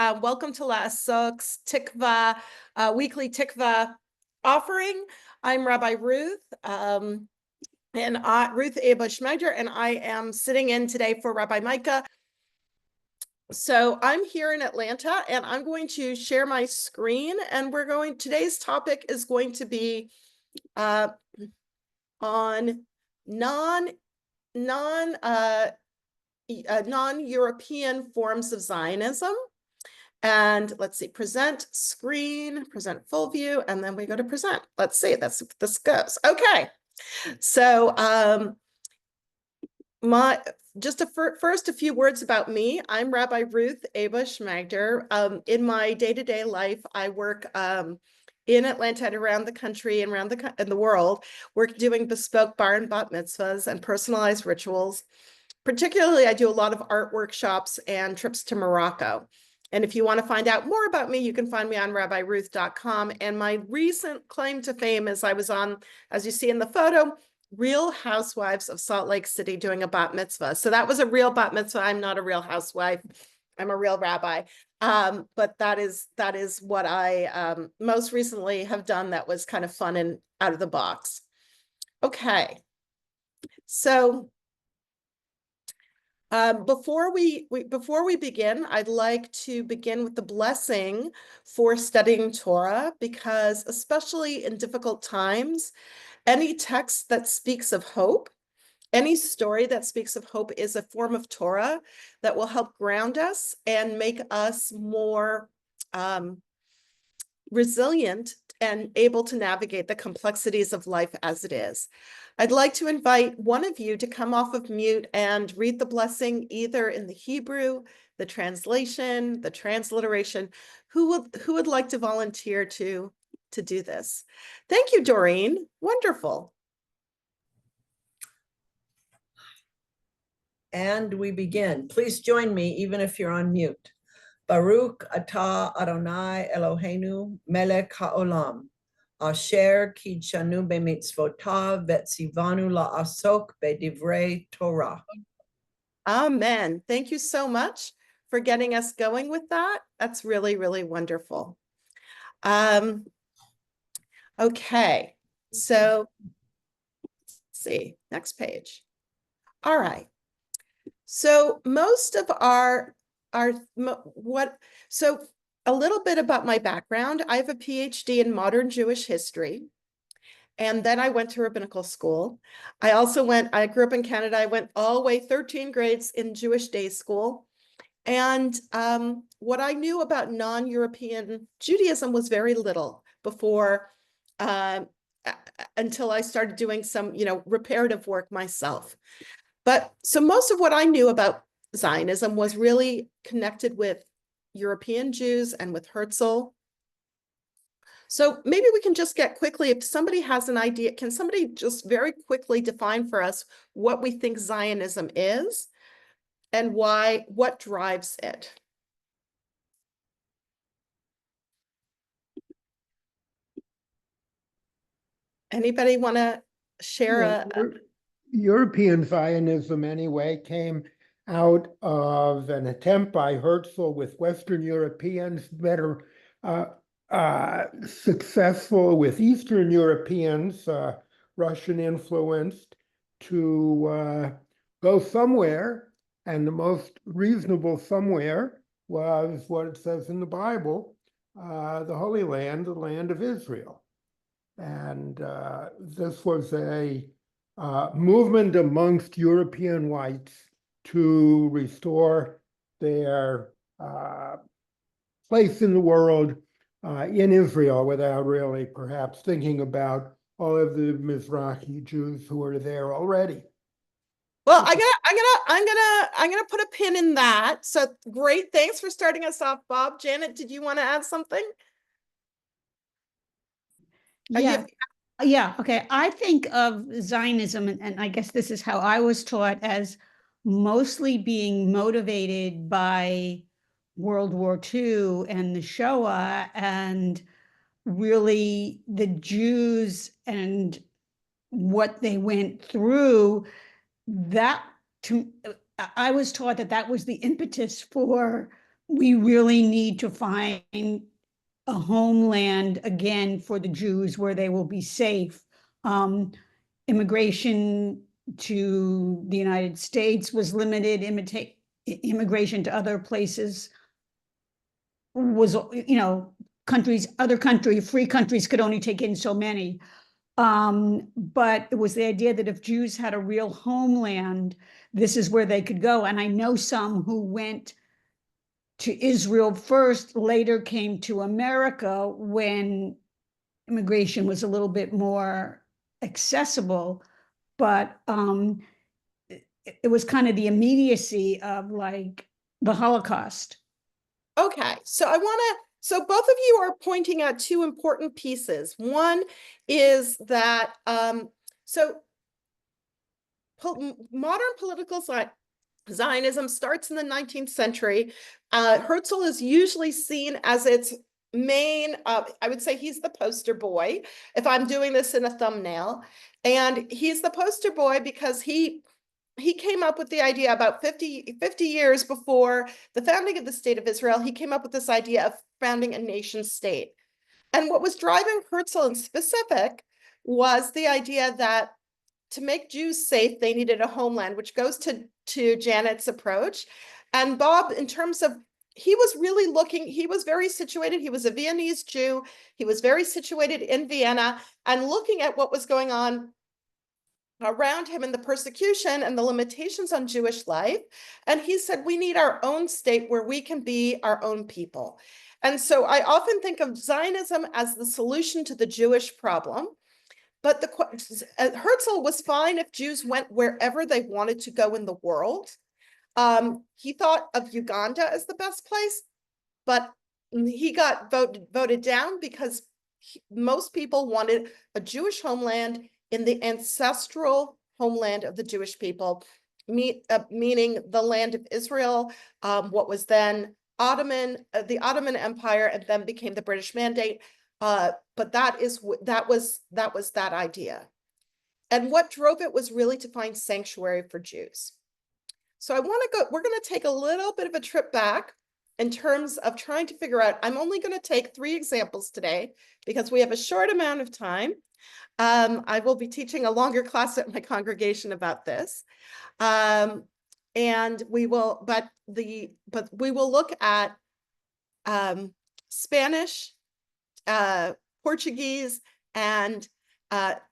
Welcome to Lasok's Tikvah, weekly Tikvah offering. I'm Rabbi Ruth, Ruth Abusch-Magder, and I am sitting in today for Rabbi Micah. So I'm here in Atlanta, and I'm going to share my screen, and today's topic is going to be on non-European forms of Zionism. And let's see, present screen, present full view, and then we go to present. Let's see, that's if this goes. Okay, so first a few words about me. I'm Rabbi Ruth Abusch-Magder. In my day-to-day life, I work in Atlanta and around the country and around the world, doing bespoke bar and bat mitzvahs and personalized rituals. Particularly, I do a lot of art workshops and trips to Morocco. And if you want to find out more about me, you can find me on rabbiruth.com. And my recent claim to fame is I was on, as you see in the photo, Real Housewives of Salt Lake City doing a bat mitzvah. So that was a real bat mitzvah. I'm not a real housewife. I'm a real rabbi. But that is what I most recently have done that was kind of fun and out of the box. Okay. So before we begin, I'd like to begin with the blessing for studying Torah, because especially in difficult times, any text that speaks of hope, any story that speaks of hope is a form of Torah that will help ground us and make us more resilient and able to navigate the complexities of life as it is. I'd like to invite one of you to come off of mute and read the blessing either in the Hebrew, the translation, the transliteration. Who would like to volunteer to do this? Thank you, Doreen. Wonderful. And we begin. Please join me, even if you're on mute. Baruch atah Adonai Eloheinu melech haolam, asher kidshanu b'mitzvotav vetzivanu la'asok b'divrei Torah. Amen. Thank you so much for getting us going with that. That's really, really wonderful. Okay, so let's see, next page. All right. So most of so a little bit about my background. I have a PhD in modern Jewish history, and then I went to rabbinical school. I grew up in Canada. I went all the way 13 grades in Jewish day school. And what I knew about non-European Judaism was very little before, until I started doing some, reparative work myself. But so most of what I knew about Zionism was really connected with European Jews and with Herzl. So maybe we can just get quickly, if somebody has an idea, can somebody just very quickly define for us what we think Zionism is and what drives it? Anybody want to share European Zionism, anyway, came out of an attempt by Herzl with Western Europeans that are successful with Eastern Europeans, Russian influenced, to go somewhere, and the most reasonable somewhere was what it says in the Bible, the Holy Land, the land of Israel. And this was a movement amongst European whites to restore their place in the world in Israel, without really perhaps thinking about all of the Mizrahi Jews who were there already. Well, I'm gonna put a pin in that. So great, thanks for starting us off, Bob. Janet, did you want to add something? Yeah, okay. I think of Zionism, and I guess this is how I was taught, as mostly being motivated by World War II and the Shoah, and really the Jews and what they went through. I was taught that was the impetus for we really need to find a homeland again for the Jews where they will be safe. Immigration to the United States was limited. Immigration to other places was, free countries could only take in so many. But it was the idea that if Jews had a real homeland, this is where they could go. And I know some who went to Israel first, later came to America when immigration was a little bit more accessible. But it was kind of the immediacy of like the Holocaust. Okay, so so both of you are pointing out two important pieces. One is that modern political Zionism starts in the 19th century. Herzl is usually seen as its main, I would say he's the poster boy, if I'm doing this in a thumbnail. And he's the poster boy because he came up with the idea about 50 years before the founding of the state of Israel. He came up with this idea of founding a nation state. And what was driving Herzl in specific was the idea that to make Jews safe, they needed a homeland, which goes to Janet's approach. And Bob, in terms of, he was really looking, he was very situated. He was a Viennese Jew. He was very situated in Vienna and looking at what was going on around him and the persecution and the limitations on Jewish life. And he said, we need our own state where we can be our own people. And so I often think of Zionism as the solution to the Jewish problem. But Herzl was fine if Jews went wherever they wanted to go in the world. He thought of Uganda as the best place, but he got voted down because most people wanted a Jewish homeland in the ancestral homeland of the Jewish people, meaning the land of Israel, what was then the Ottoman Empire, and then became the British Mandate. But that was that idea. And what drove it was really to find sanctuary for Jews. So we're going to take a little bit of a trip back in terms of trying to figure out, I'm only going to take 3 examples today because we have a short amount of time. I will be teaching a longer class at my congregation about this. And we will, but we will look at Spanish, Portuguese, and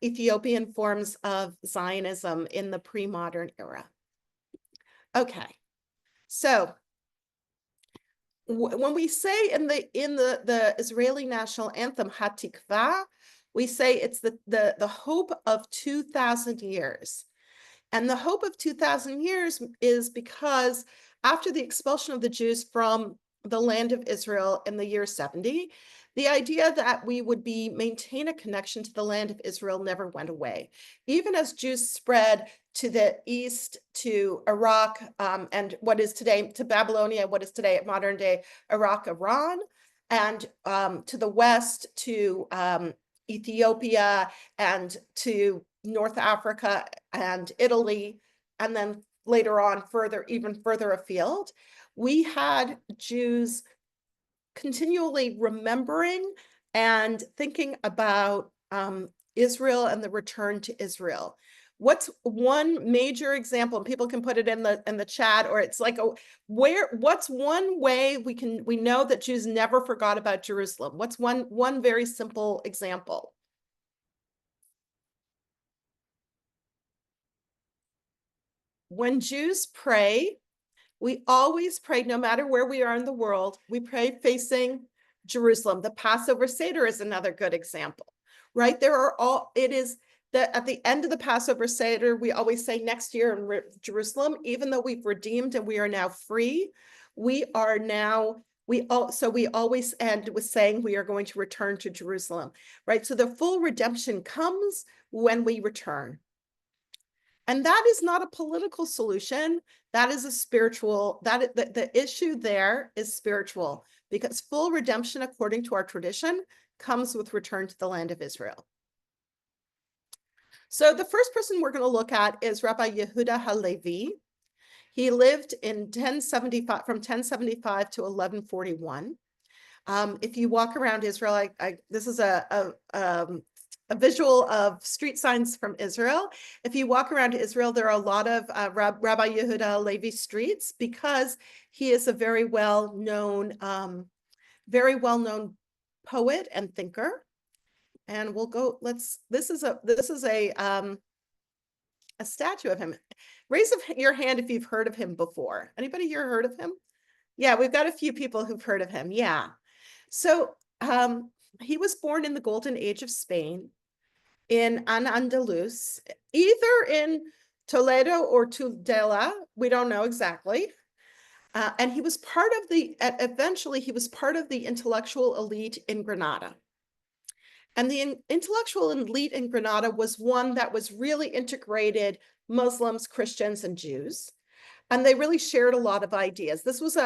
Ethiopian forms of Zionism in the pre-modern era. Okay, so when we say in the Israeli national anthem Hatikvah, we say it's the hope of 2,000 years. And the hope of 2,000 years is because after the expulsion of the Jews from the land of Israel in the year 70, the idea that we would maintain a connection to the land of Israel never went away. Even as Jews spread to the east, to Iraq, and what is today, to Babylonia, what is today modern day Iraq, Iran, and to the west, to Ethiopia, and to North Africa and Italy, and then later on even further afield, we had Jews continually remembering and thinking about Israel and the return to Israel. What's one major example? And people can put it in the chat, or it's like what's one way we know that Jews never forgot about Jerusalem? What's one very simple example? When Jews pray, we always pray, no matter where we are in the world, we pray facing Jerusalem. The Passover Seder is another good example, right? It is that at the end of the Passover Seder, we always say next year in Jerusalem, even though we've redeemed and we are now free, we always end with saying we are going to return to Jerusalem, right? So the full redemption comes when we return. And that is not a political solution. That is a spiritual, the issue there is spiritual, because full redemption, according to our tradition, comes with return to the land of Israel. So the first person we're going to look at is Rabbi Yehuda Halevi. He lived in 1075 from 1075 to 1141. If you walk around Israel, this is a visual of street signs from Israel. If you walk around Israel, there are a lot of Rabbi Yehuda Levi streets because he is a very well-known poet and thinker. And we'll go. This is a statue of him. Raise your hand if you've heard of him before. Anybody here heard of him? Yeah, we've got a few people who've heard of him. Yeah. So he was born in the Golden Age of Spain in Al-Andalus, either in Toledo or Tudela. We don't know exactly. And he was eventually he was part of the intellectual elite in Granada. And the intellectual elite in Granada was one that was really integrated Muslims, Christians, and Jews. And they really shared a lot of ideas. This was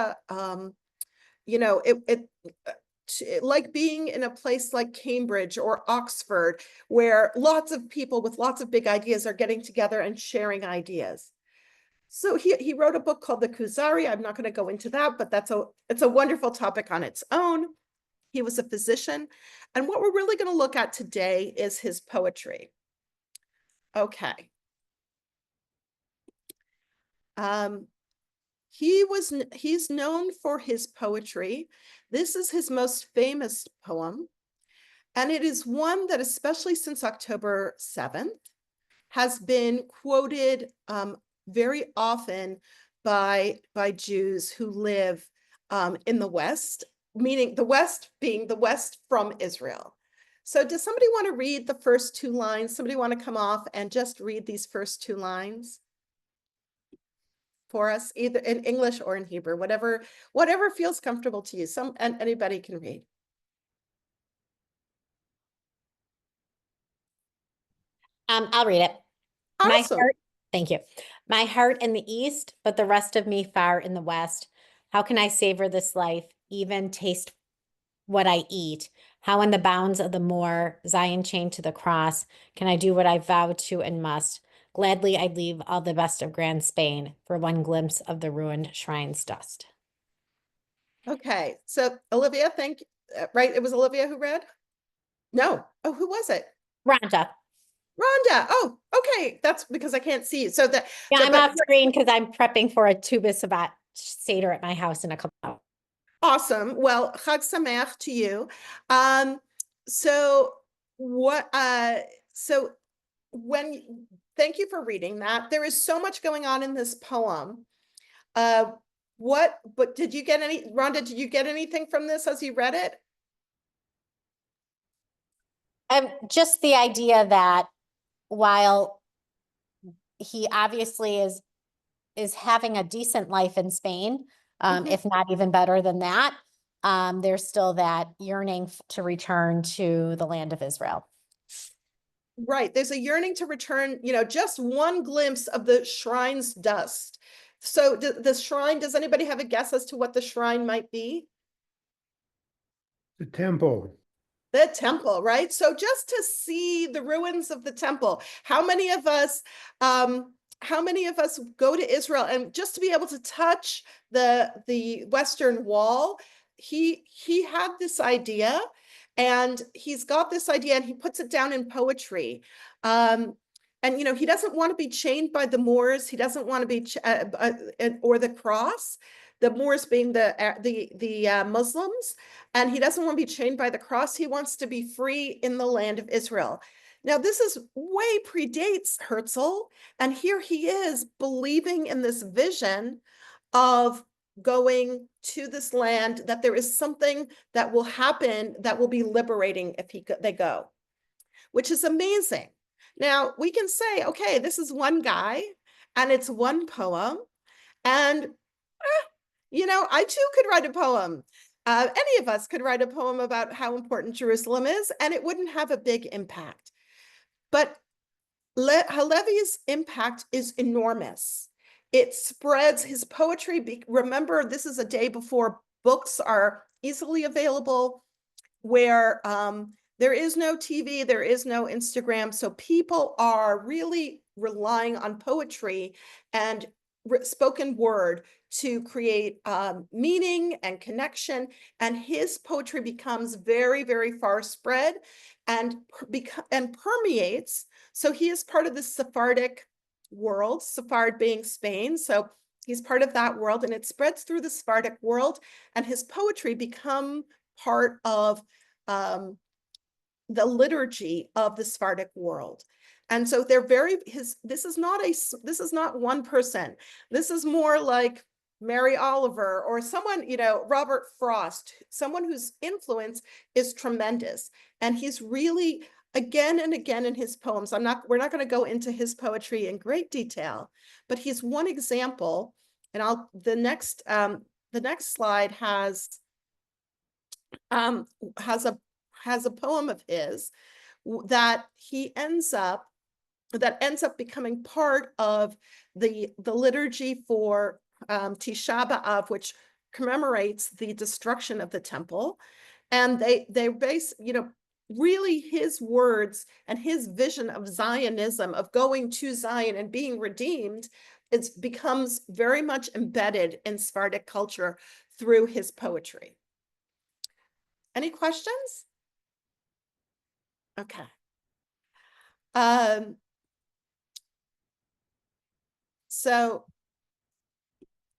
like being in a place like Cambridge or Oxford, where lots of people with lots of big ideas are getting together and sharing ideas. So he wrote a book called the Kuzari. I'm not going to go into that, but it's a wonderful topic on its own. He was a physician. And what we're really going to look at today is his poetry. Okay. He's known for his poetry. This is his most famous poem. And it is one that, especially since October 7th, has been quoted very often by Jews who live in the West, meaning the West being the West from Israel. So does somebody want to read the first two lines? Somebody want to come off and just read these first two lines for us, either in English or in Hebrew, whatever feels comfortable to you. And anybody can read. I'll read it. Awesome. Thank you. My heart in the east, but the rest of me far in the west. How can I savor this life, even taste what I eat? How in the bounds of the moor, Zion chained to the cross, can I do what I vow to and must? Gladly I'd leave all the best of grand Spain for one glimpse of the ruined shrine's dust. Okay, so Olivia, right? It was Olivia who read? No. Oh, who was it? Rhonda. Rhonda. Oh, okay. That's because I can't see you. I'm off screen because I'm prepping for a Tu B'Shabbat Seder at my house in a couple hours. Awesome. Well, Chag Sameach to you. Thank you for reading that. There is so much going on in this poem. But did you get Rhonda, did you get anything from this as you read it? Just the idea that while he obviously is having a decent life in Spain, if not even better than that, there's still that yearning to return to the land of Israel. Right. There's a yearning to return, just one glimpse of the shrine's dust. So the shrine, does anybody have a guess as to what the shrine might be? The temple. The temple, right? So just to see the ruins of the temple, how many of us go to Israel and just to be able to touch the Western Wall? He had this idea, and he's got this idea, and he puts it down in poetry. And he doesn't want to be chained by the Moors. He doesn't want to be or the cross. The Moors being the Muslims, and he doesn't want to be chained by the cross. He wants to be free in the land of Israel. Now, this is way predates Herzl, and here he is believing in this vision of going to this land, that there is something that will happen that will be liberating if they go, which is amazing. Now, we can say, okay, this is one guy, and it's one poem, and I too could write a poem. Any of us could write a poem about how important Jerusalem is, and it wouldn't have a big impact. But Halevi's impact is enormous. It spreads his poetry. Remember, this is a day before books are easily available, where there is no TV, there is no Instagram. So people are really relying on poetry and spoken word to create meaning and connection. And his poetry becomes very, very far spread and permeates. So he is part of the Sephardic world, Sephard being Spain. So he's part of that world, and it spreads through the Sephardic world, and his poetry become part of the liturgy of the Sephardic world. And so they're this is not one person. This is more like Mary Oliver or someone, Robert Frost, someone whose influence is tremendous. And he's really, again and again in his poems, we're not going to go into his poetry in great detail, but he's one example. And the next slide has a poem of his that ends up becoming part of the liturgy for Tisha B'Av, which commemorates the destruction of the temple. And they base, really his words and his vision of Zionism, of going to Zion and being redeemed, it becomes very much embedded in Sephardic culture through his poetry. Any questions? Okay.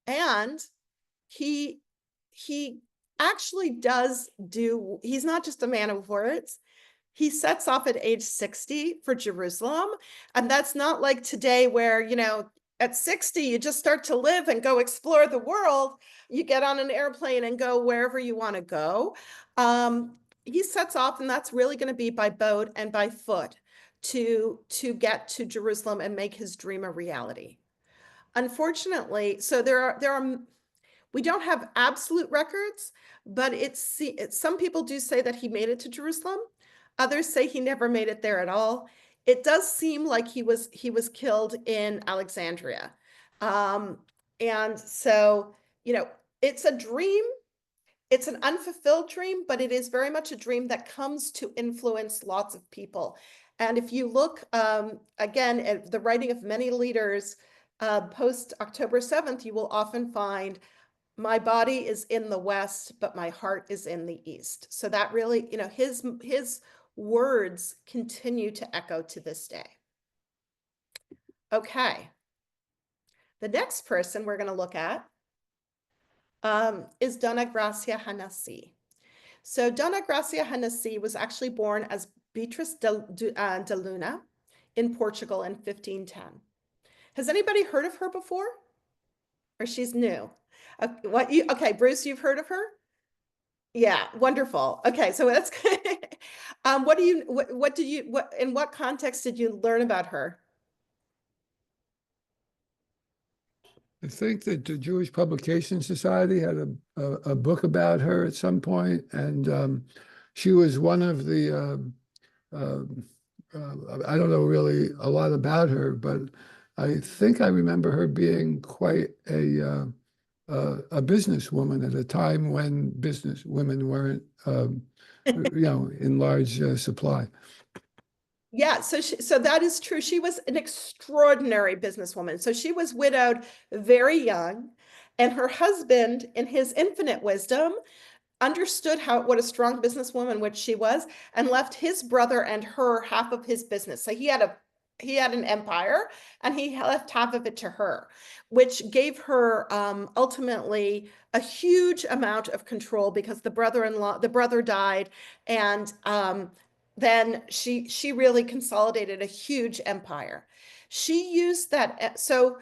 And he actually he's not just a man of words. He sets off at age 60 for Jerusalem. And that's not like today where, at 60, you just start to live and go explore the world. You get on an airplane and go wherever you want to go. He sets off, and that's really going to be by boat and by foot to get to Jerusalem and make his dream a reality. Unfortunately, so we don't have absolute records, but some people do say that he made it to Jerusalem. Others say he never made it there at all. It does seem like he was killed in Alexandria. And so, it's a dream. It's an unfulfilled dream, but it is very much a dream that comes to influence lots of people. And if you look, again, at the writing of many leaders post October 7th, you will often find, my body is in the West, but my heart is in the East. So that really, his words continue to echo to this day. Okay. The next person we're going to look at is Dona Gracia Hanassi. So Dona Gracia Hanassi was actually born as Beatriz de Luna in Portugal in 1510. Has anybody heard of her before? Or she's new? Okay, Bruce, you've heard of her? Yeah, wonderful. Okay, so that's in what context did you learn about her? I think that the Jewish Publication Society had a book about her at some point, and she was one of the, I don't know really a lot about her, but I think I remember her being quite a businesswoman at a time when business women weren't, in large supply. Yeah, so that is true. She was an extraordinary businesswoman. So she was widowed very young, and her husband, in his infinite wisdom, understood what a strong businesswoman which she was, and left his brother and her half of his business. So he had an empire, and he left half of it to her, which gave her ultimately a huge amount of control, because the brother died, and then she really consolidated a huge empire. She used that. So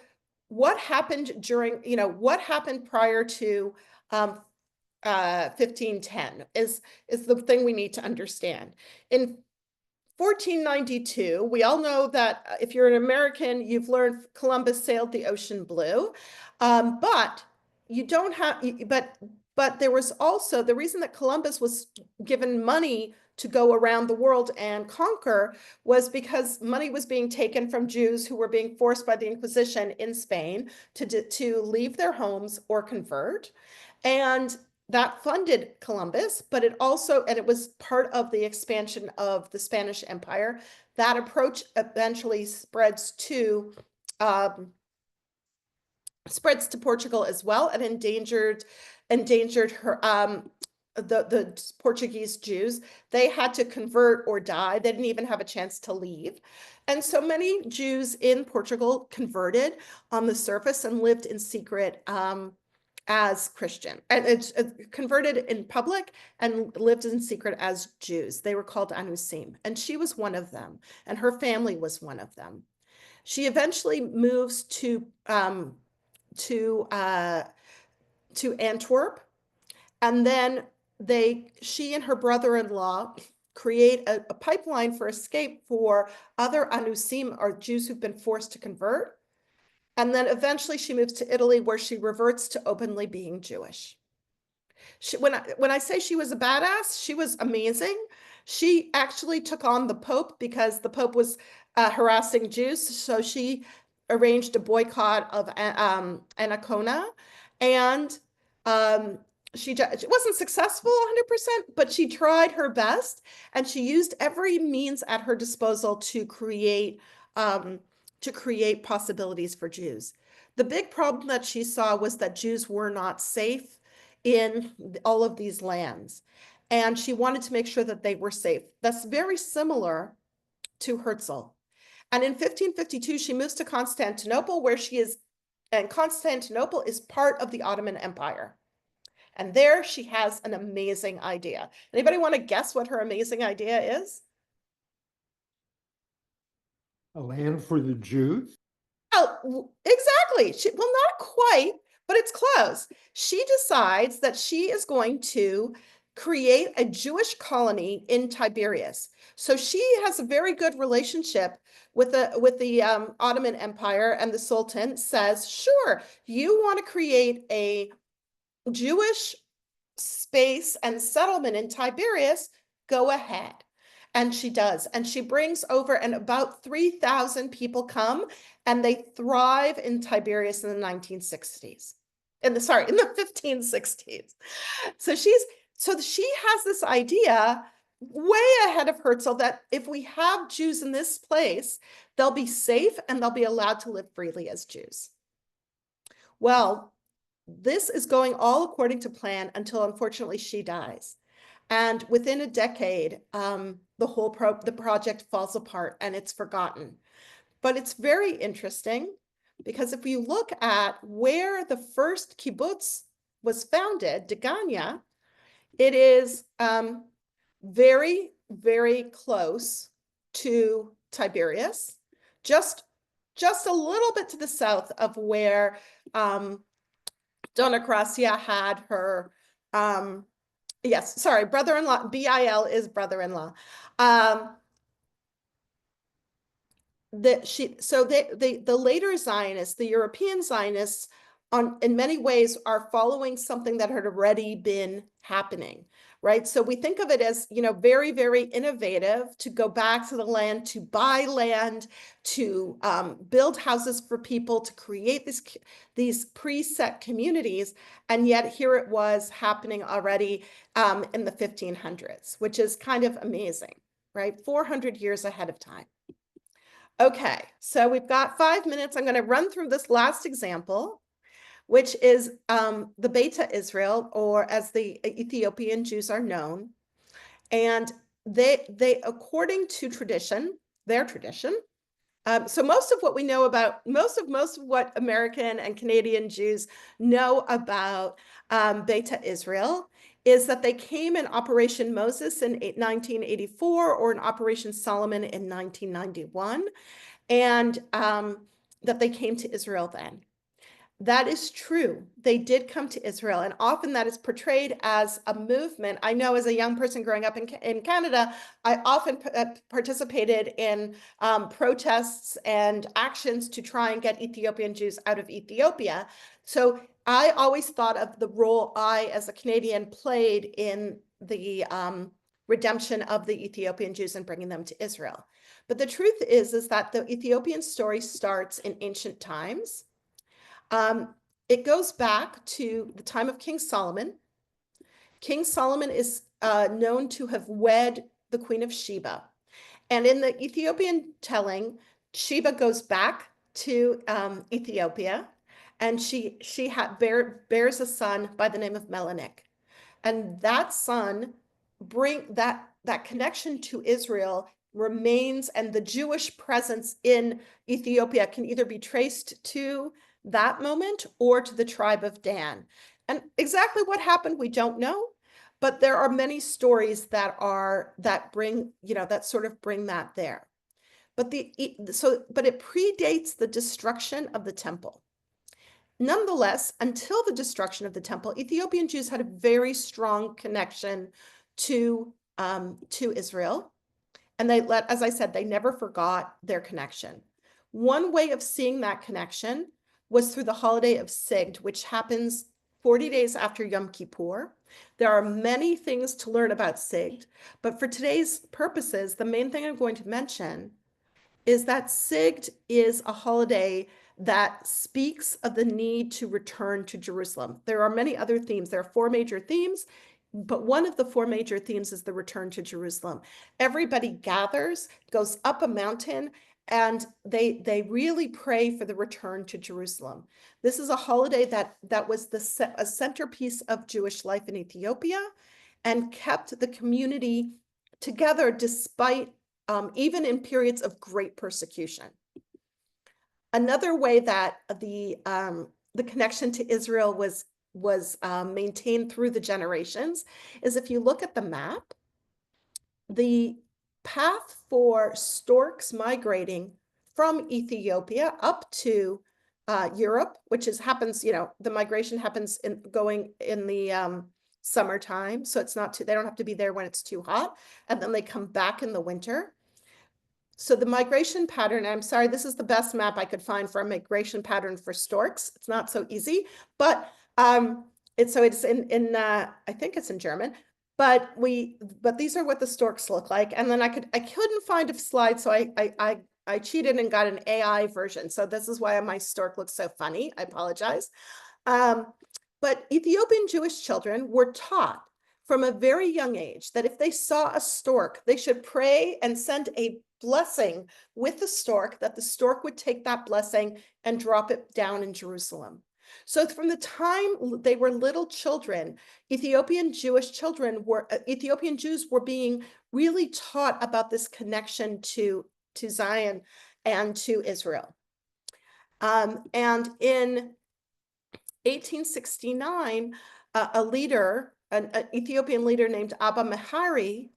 what happened what happened prior to 1510 is the thing we need to understand. In 1492, we all know that if you're an American, you've learned Columbus sailed the ocean blue, but you don't have, but there was also the reason that Columbus was given money to go around the world and conquer was because money was being taken from Jews who were being forced by the Inquisition in Spain to leave their homes or convert. And that funded Columbus, but it was part of the expansion of the Spanish Empire. That approach eventually spreads to spreads to Portugal as well, and endangered her the Portuguese Jews. They had to convert or die. They didn't even have a chance to leave. And so many Jews in Portugal converted on the surface and lived in secret as Christian, and it's converted in public and lived in secret as Jews. They were called Anusim, and she was one of them, and her family was one of them. She eventually moves to Antwerp, and then she and her brother-in-law create a pipeline for escape for other Anusim, or Jews who've been forced to convert. And then eventually she moves to Italy, where she reverts to openly being Jewish. When I say she was a badass, she was amazing. She actually took on the Pope because the Pope was harassing Jews. So she arranged a boycott of Ancona, and she wasn't successful 100%, but she tried her best, and she used every means at her disposal to create possibilities for Jews. The big problem that she saw was that Jews were not safe in all of these lands, and she wanted to make sure that they were safe. That's very similar to Herzl. And in 1552, she moves to Constantinople, and Constantinople is part of the Ottoman Empire. And there she has an amazing idea. Anybody want to guess what her amazing idea is? A land for the Jews? Oh, exactly. Well, not quite, but it's close. She decides that she is going to create a Jewish colony in Tiberias. So she has a very good relationship with the Ottoman Empire, and the Sultan says, sure, you want to create a Jewish space and settlement in Tiberias, go ahead. And she does. And she brings over, and about 3,000 people come, and they thrive in Tiberias in the 1960s. In the 1560s. So she has this idea way ahead of Herzl that if we have Jews in this place, they'll be safe and they'll be allowed to live freely as Jews. Well, this is going all according to plan until, unfortunately, she dies. And within a decade, the project falls apart and it's forgotten. But it's very interesting, because if you look at where the first kibbutz was founded, Degania, it is very, very close to Tiberias, just a little bit to the south of where Dona Gracia had her, brother-in-law. Bil is brother-in-law. The later Zionists, the European Zionists, in many ways are following something that had already been happening, right? So we think of it as, very, very innovative to go back to the land, to buy land, to build houses for people, to create these preset communities. And yet here it was happening already in the 1500s, which is kind of amazing, right? 400 years ahead of time. Okay, so we've got 5 minutes. I'm going to run through this last example, which is the Beta Israel, or as the Ethiopian Jews are known. And they according to tradition, their tradition. So most of what we know about, most of what American and Canadian Jews know about Beta Israel is that they came in Operation Moses in 1984, or in Operation Solomon in 1991, and that they came to Israel then. That is true. They did come to Israel, and often that is portrayed as a movement. I know, as a young person growing up in Canada, I often participated in protests and actions to try and get Ethiopian Jews out of Ethiopia. So I always thought of the role I, as a Canadian, played in the redemption of the Ethiopian Jews and bringing them to Israel. But the truth is that the Ethiopian story starts in ancient times. It goes back to the time of King Solomon. King Solomon is known to have wed the Queen of Sheba. And in the Ethiopian telling, Sheba goes back to Ethiopia, and she bears a son by the name of Melanik. And that son that connection to Israel remains, and the Jewish presence in Ethiopia can either be traced to that moment or to the tribe of Dan. And exactly what happened, we don't know, but there are many stories that sort of bring that there. But it predates the destruction of the temple. Nonetheless, until the destruction of the temple, Ethiopian Jews had a very strong connection to Israel. And as I said, they never forgot their connection. One way of seeing that connection was through the holiday of Sigd, which happens 40 days after Yom Kippur. There are many things to learn about Sigd, but for today's purposes, the main thing I'm going to mention is that Sigd is a holiday that speaks of the need to return to Jerusalem. There are many other themes. There are 4 major themes, but one of the 4 major themes is the return to Jerusalem. Everybody gathers, goes up a mountain, and they really pray for the return to Jerusalem. This is a holiday that was a centerpiece of Jewish life in Ethiopia and kept the community together despite even in periods of great persecution. Another way that the connection to Israel was maintained through the generations is if you look at the map, the path for storks migrating from Ethiopia up to Europe, which happens, the migration happens going in the summertime, so they don't have to be there when it's too hot, and then they come back in the winter. So the migration pattern, I'm sorry, this is the best map I could find for a migration pattern for storks. It's not so easy, but it's in I think it's in German, but these are what the storks look like. And then I couldn't find a slide, so I cheated and got an AI version. So this is why my stork looks so funny. I apologize. But Ethiopian Jewish children were taught from a very young age that if they saw a stork, they should pray and send a blessing with the stork, that the stork would take that blessing and drop it down in Jerusalem. So from the time they were little children, Ethiopian Jews were being really taught about this connection to Zion and to Israel. And in 1869, an Ethiopian leader named Abba Mehari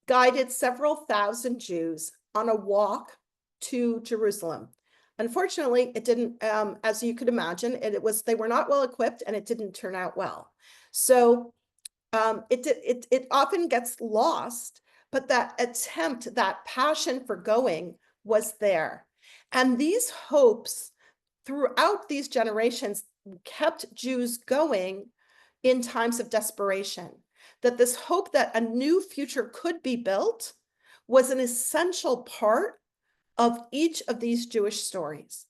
guided several thousand Jews on a walk to Jerusalem. Unfortunately, it didn't, as you could imagine, they were not well equipped, and it didn't turn out well. So it often gets lost, but that attempt, that passion for going was there. And these hopes throughout these generations kept Jews going in times of desperation. That this hope that a new future could be built was an essential part of each of these Jewish stories.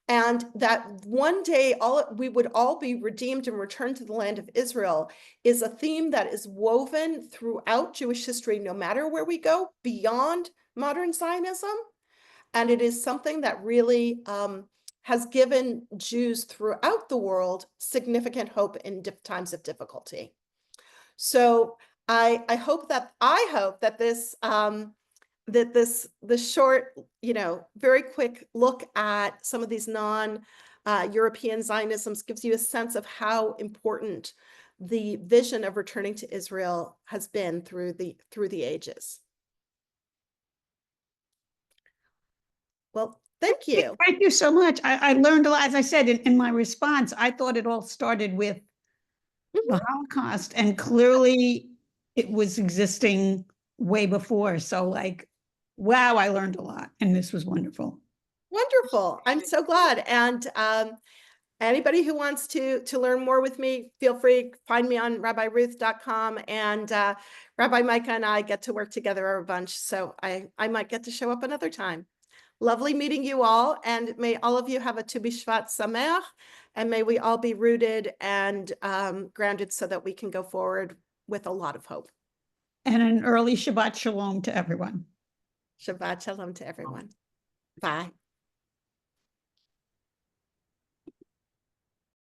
And that one day we would all be redeemed and returned to the land of Israel is a theme that is woven throughout Jewish history, no matter where we go, beyond modern Zionism. And it is something that really has given Jews throughout the world significant hope in times of difficulty. So I hope that this short, very quick look at some of these non-European Zionisms gives you a sense of how important the vision of returning to Israel has been through the ages. Well, thank you. Thank you so much. I learned a lot. As I said in my response, I thought it all started with the Holocaust, and clearly it was existing way before. So wow, I learned a lot, and this was wonderful. Wonderful. I'm so glad. And anybody who wants to learn more with me, feel free, find me on rabbiruth.com, and Rabbi Micah and I get to work together a bunch. So I might get to show up another time. Lovely meeting you all, and may all of you have a Tu B'Shvat Sameach, and may we all be rooted and grounded so that we can go forward with a lot of hope. And an early Shabbat Shalom to everyone. Shabbat Shalom to everyone. Bye.